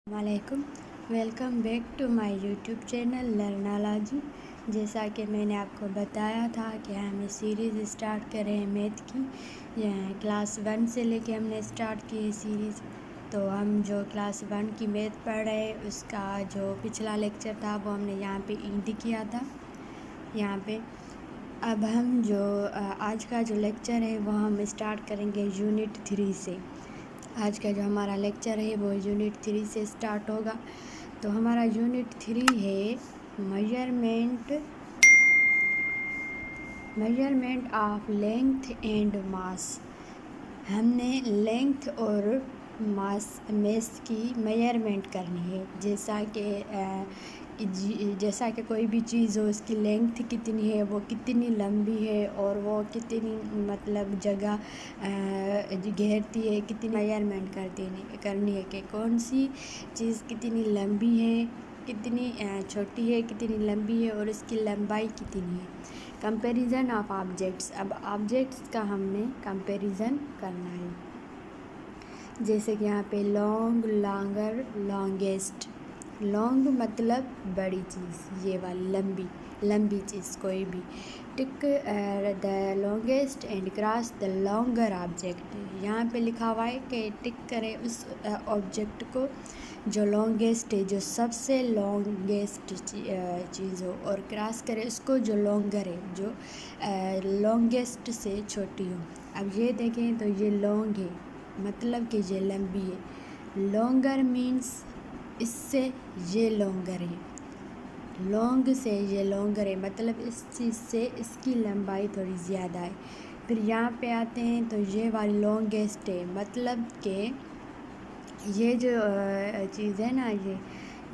वालेकुम, welcome back to my YouTube channel Learnology. जैसा कि मैंने आपको बताया था कि हम सीरीज़ स्टार्ट कर रहे हैं मैथ की। क्लास 1 से लेके हमने स्टार्ट की है सीरीज़। तो हम जो क्लास 1 की मैथ पढ़ रहे हैं उसका जो पिछला लेक्चर था वो हमने यहाँ पे एंड किया था यहाँ पे। अब हम जो आज का जो लेक्चर है वो हम स्टार्ट करेंगे यूनिट 3 से। आज का जो हमारा लेक्चर है वो यूनिट 3 से स्टार्ट होगा। तो हमारा यूनिट 3 है measurement of length and mass. हमने लेंथ और मास की मेजरमेंट करनी है। जैसा कि कोई भी चीज़ हो, उसकी लेंथ कितनी है, वो कितनी लंबी है और वो कितनी मतलब जगह घेरती है, कितनी मेजरमेंट करनी है कि कौन सी चीज़ कितनी लंबी है, कितनी छोटी है, कितनी लंबी है और उसकी लंबाई कितनी है। Comparison of objects. अब ऑब्जेक्ट्स का हमने कंपैरिजन करना है। जैसे कि यहाँ पे लॉन्ग, लॉन्गर, लॉन्गेस्ट। लॉन्ग मतलब बड़ी चीज़, ये वाली लंबी चीज़ कोई भी। Tick the longest and cross the longer object. यहाँ पे लिखा हुआ है कि टिक करें उस ऑब्जेक्ट को जो लॉन्गेस्ट है, जो सबसे लॉन्गेस्ट चीज़ हो, और क्रॉस करें उसको जो लॉन्गर है, जो लॉन्गेस्ट से छोटी हो। अब ये देखें तो ये लॉन्ग है मतलब कि ये लंबी है। लॉन्गर मीन्स इससे ये लॉन्गर है, लॉन्ग से ये लॉन्गर है मतलब इस चीज़ से इसकी लंबाई थोड़ी ज़्यादा है। फिर यहाँ पे आते हैं तो ये वाली लॉन्गेस्ट है मतलब कि ये जो चीज़ है ना,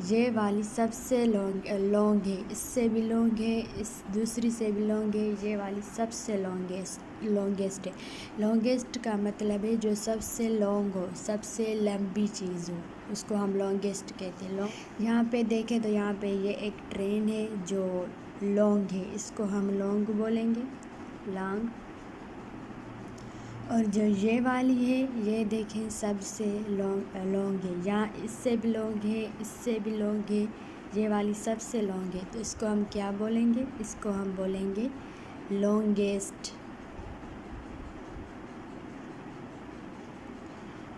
ये वाली सबसे लॉन्ग है, इससे भी लॉन्ग है, इस दूसरी से भी लॉन्ग है, ये वाली सबसे लॉन्गेस्ट है। लॉन्गेस्ट का मतलब है जो सबसे लॉन्ग हो, सबसे लंबी चीज़ हो, उसको हम लॉन्गेस्ट कहते हैं। यहाँ पे देखें तो यहाँ पे ये एक ट्रेन है जो लॉन्ग है, इसको हम लॉन्ग बोलेंगे, लॉन्ग। और जो ये वाली है ये देखें सबसे लॉन्ग है, यहाँ इससे भी लॉन्ग है, इससे भी लॉन्ग है, ये वाली सबसे लॉन्ग है। तो इसको हम क्या बोलेंगे? इसको हम बोलेंगे लॉन्गेस्ट।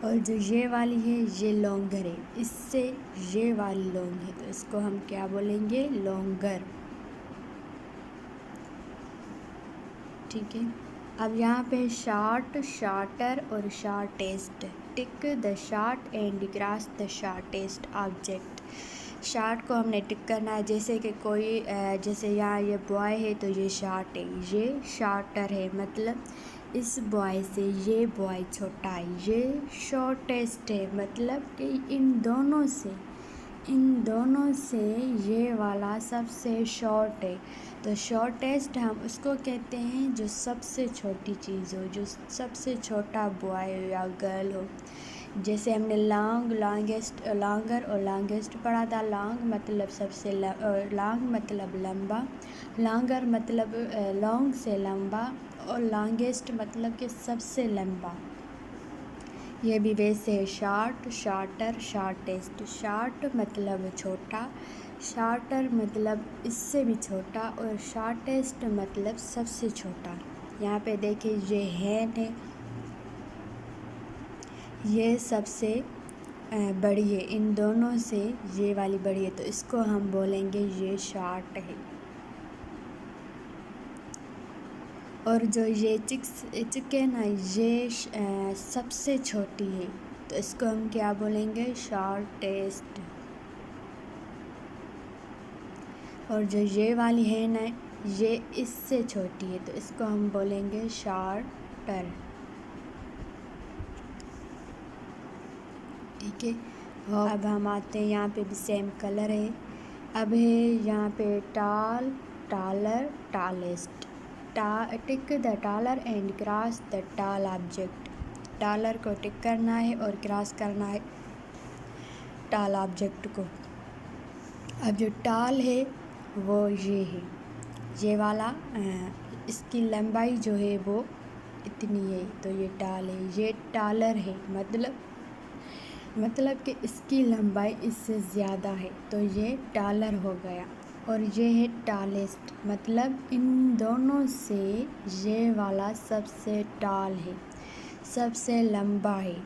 और जो ये वाली है ये लॉन्गर है, इससे ये वाली लॉन्ग है, तो इसको हम क्या बोलेंगे? लॉन्गर। ठीक है। अब यहाँ पे शॉर्ट, शॉर्टर और shortest. Tick the short and cross the shortest object. Short को हमने टिक करना है। जैसे कि कोई जैसे यहाँ ये बॉय है तो ये शॉर्ट है, ये शॉर्टर है मतलब इस बॉय से ये बॉय छोटा है। ये शॉर्टेस्ट है मतलब कि इन दोनों से ये वाला सबसे शॉर्ट है। तो शॉर्टेस्ट हम उसको कहते हैं जो सबसे छोटी चीज़ हो, जो सबसे छोटा बॉय हो या गर्ल हो। जैसे हमने लॉन्गेस्ट, लॉन्गर और लॉन्गेस्ट पढ़ा था। लॉन्ग मतलब सबसे लॉन्ग मतलब लंबा, लॉन्गर मतलब लॉन्ग से लंबा, और लॉन्गेस्ट मतलब कि सबसे लंबा। ये भी वैसे है, शॉर्ट, शॉर्टर, शॉर्टेस्ट। शॉर्ट मतलब छोटा, शॉर्टर मतलब इससे भी छोटा, और शॉर्टेस्ट मतलब सबसे छोटा। यहाँ पे देखिए ये हैन है, ये सबसे बड़ी है, इन दोनों से ये वाली बड़ी है, तो इसको हम बोलेंगे ये शॉर्ट है। और जो ये चिकन है ये सबसे छोटी है, तो इसको हम क्या बोलेंगे? शॉर्टेस्ट। और जो ये वाली है ना, ये इससे छोटी है, तो इसको हम बोलेंगे शॉर्टर। ठीक है। और अब हम आते हैं, यहाँ पे भी सेम कलर है। अब है यहाँ पे tall, taller, tallest. Tick the taller and cross the tall object. Taller को टिक करना है और क्रॉस करना है टॉल ऑब्जेक्ट को। अब जो टॉल है वो ये है, ये वाला इसकी लंबाई जो है वो इतनी है, तो ये टॉल है। ये टॉलर है मतलब मतलब कि इसकी लंबाई इससे ज़्यादा है, तो ये टालर हो गया। और ये है टालेस्ट, मतलब इन दोनों से ये वाला सबसे टाल है, सबसे लंबा है।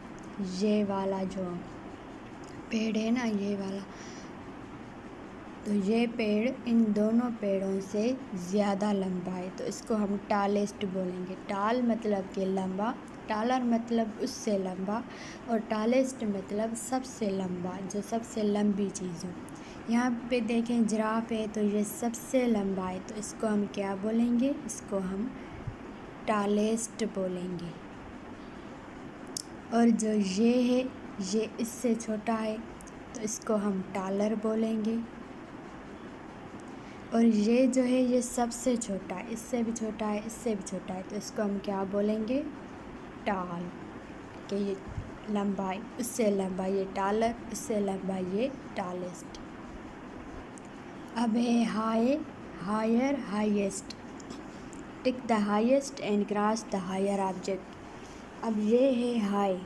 ये वाला जो पेड़ है ना, ये वाला, तो ये पेड़ इन दोनों पेड़ों से ज़्यादा लंबा है, तो इसको हम टालेस्ट बोलेंगे। टाल मतलब कि लंबा, टालर मतलब उससे लंबा, और टालेस्ट मतलब सबसे लंबा, जो सबसे लंबी चीज़ हो। यहाँ पे देखें जिराफ है, तो ये सबसे लंबा है, तो इसको हम क्या बोलेंगे? इसको हम टालेस्ट बोलेंगे। और जो ये है, ये इससे छोटा है, तो इसको हम टालर बोलेंगे। और ये जो है, ये सबसे छोटा है, इससे भी छोटा है, इससे भी छोटा है, तो इसको हम क्या बोलेंगे? टाल। कि ये लंबा है, उससे लंबा ये टालर, उससे लंबा ये टालेस्ट। अब है high, higher, highest. Tick the highest and cross the higher object. अब ये है हाई,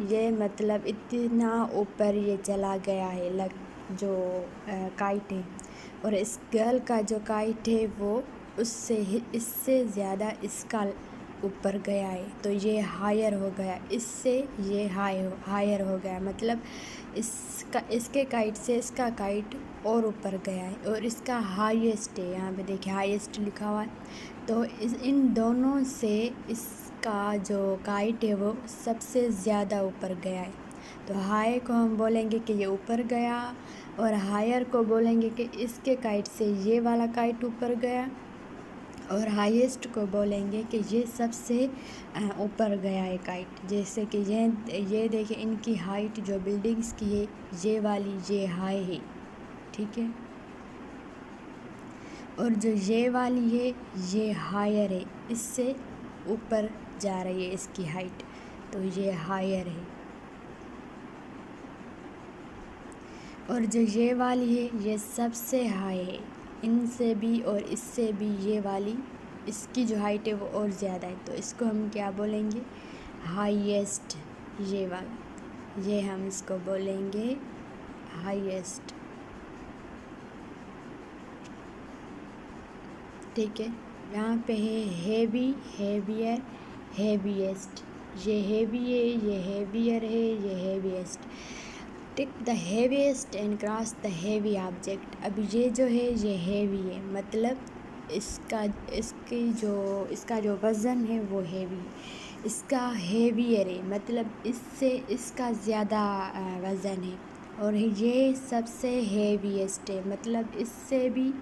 ये मतलब इतना ऊपर ये चला गया है, जो काइट है। और इस गर्ल का जो काइट है वो इससे ज़्यादा इसका ऊपर गया है, तो ये हायर हो गया। इससे ये हायर हो गया, मतलब इसके काइट से इसका काइट और ऊपर गया है, और इसका हाईएस्ट है। यहाँ पे देखिए हाईएस्ट लिखा हुआ है, तो इन दोनों से इसका जो काइट है वो सबसे ज़्यादा ऊपर गया है। तो हाई को हम बोलेंगे कि ये ऊपर गया, और हायर को बोलेंगे कि इसके काइट से ये वाला काइट ऊपर गया, और हाईएस्ट को बोलेंगे कि ये सबसे ऊपर गया है काइट। जैसे कि ये देखिए, इनकी हाइट जो बिल्डिंग्स की है, ये वाली ये हाई है, ठीक है। और जो ये वाली है, ये हायर है, इससे ऊपर जा रही है इसकी हाइट, तो ये हायर है। और जो ये वाली है, ये सबसे हाई है, इनसे भी और इससे भी ये वाली, इसकी जो हाइट है वो और ज़्यादा है, तो इसको हम क्या बोलेंगे? हाईएस्ट। ये वाला, ये हम इसको बोलेंगे हाईएस्ट, ठीक है। यहाँ पे है हेवी, हेवियर, हेवीएस्ट। ये हेवी है, ये हेवियर है, ये heaviest. Tick the heaviest and cross the heavy object. अब ये जो है, ये हेवी है, मतलब इसका जो वज़न है वो हेवी है। इसका हेवियर है, मतलब इससे इसका ज़्यादा वज़न है। और ये सबसे हेवीएस्ट है, मतलब इससे भी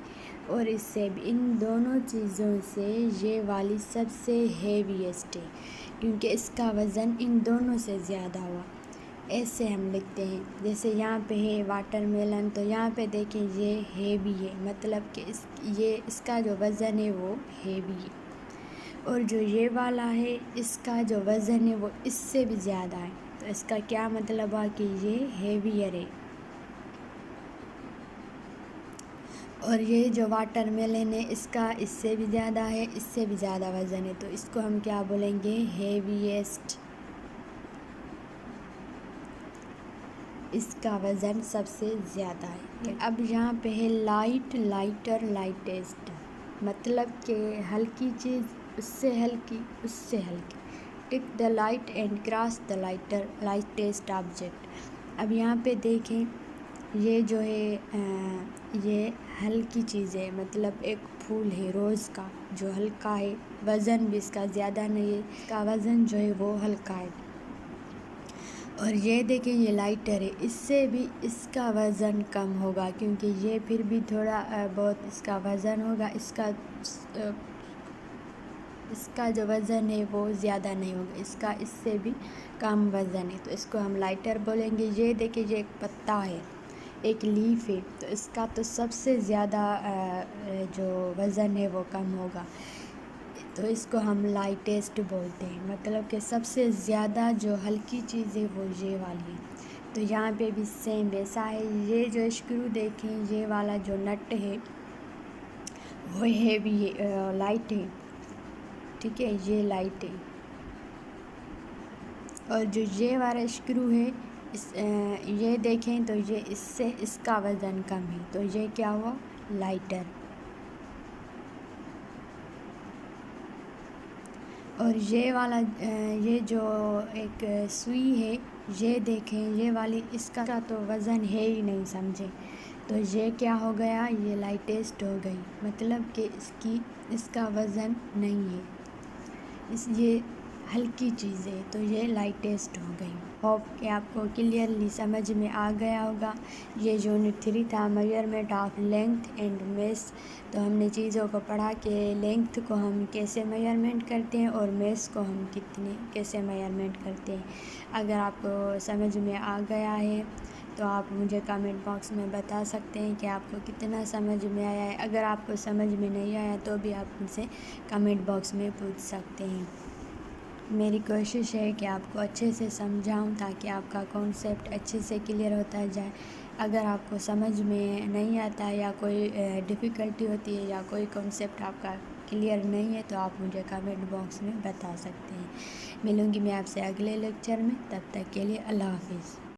और इससे भी, इन दोनों चीज़ों से ये वाली सबसे हेवीएस्ट है, क्योंकि इसका वज़न इन दोनों से ज़्यादा हुआ। ऐसे हम लिखते हैं। जैसे यहाँ पे है वाटरमेलन, तो यहाँ पे देखें ये हेवी है, मतलब कि इसका जो वज़न है वो हेवी है। और जो ये वाला है, इसका जो वज़न है वो इससे भी ज़्यादा है, तो इसका क्या मतलब हुआ कि ये हेवियर है। और ये जो वाटरमेलन है, इसका इससे भी ज़्यादा है, इससे भी ज़्यादा वज़न है, तो इसको हम क्या बोलेंगे? हेवीएस्ट। इसका वज़न सबसे ज़्यादा है। अब यहाँ पे है लाइट, लाइटर, लाइटेस्ट, मतलब कि हल्की चीज़, उससे हल्की, उससे हल्की। Tick the light and cross the lightest object. अब यहाँ पे देखें, ये जो है ये हल्की चीज़ है, मतलब एक फूल है रोज़ का, जो हल्का है, वज़न भी इसका ज़्यादा नहीं है, इसका वज़न जो है वो हल्का है। और ये देखें, ये लाइटर है, इससे भी इसका वज़न कम होगा, क्योंकि ये फिर भी थोड़ा बहुत इसका वज़न होगा, इसका जो वज़न है वो ज़्यादा नहीं होगा, इसका इससे भी कम वज़न है, तो इसको हम लाइटर बोलेंगे। ये देखिए, ये एक पत्ता है, एक लीफ है, तो इसका तो सबसे ज़्यादा जो वज़न है वो कम होगा, तो इसको हम लाइटेस्ट बोलते हैं, मतलब कि सबसे ज़्यादा जो हल्की चीज़ है वो ये वाली है। तो यहाँ पे भी सेम वैसा है। ये जो स्क्रू देखें, ये वाला जो नट है वो हेवी लाइट है, ठीक है, ये लाइट है। और जो ये वाला स्क्रू है ये देखें तो ये इससे इसका वज़न कम है, तो ये क्या हुआ, लाइटर। और ये वाला ये जो एक सुई है, ये देखें, ये वाली इसका तो वज़न है ही नहीं, समझे। तो ये क्या हो गया, ये लाइटेस्ट हो गई, मतलब कि इसका वज़न नहीं है, ये हल्की चीज़ है, तो ये लाइटेस्ट हो गई। होप कि आपको क्लियरली समझ में आ गया होगा। ये यूनिट 3 था, measurement of length and mess. तो हमने चीज़ों को पढ़ा कि लेंथ को हम कैसे मेजरमेंट करते हैं और मेस को हम कैसे मेजरमेंट करते हैं। अगर आपको समझ में आ गया है तो आप मुझे कमेंट बॉक्स में बता सकते हैं कि आपको कितना समझ में आया है। अगर आपको समझ में नहीं आया तो भी आप मुझसे कमेंट बॉक्स में पूछ सकते हैं। मेरी कोशिश है कि आपको अच्छे से समझाऊं ताकि आपका कॉन्सेप्ट अच्छे से क्लियर होता जाए। अगर आपको समझ में नहीं आता है या कोई डिफ़िकल्टी होती है या कोई कॉन्सेप्ट आपका क्लियर नहीं है तो आप मुझे कमेंट बॉक्स में बता सकते हैं। मिलूँगी मैं आपसे अगले लेक्चर में, तब तक के लिए अल्लाह हाफ़िज़।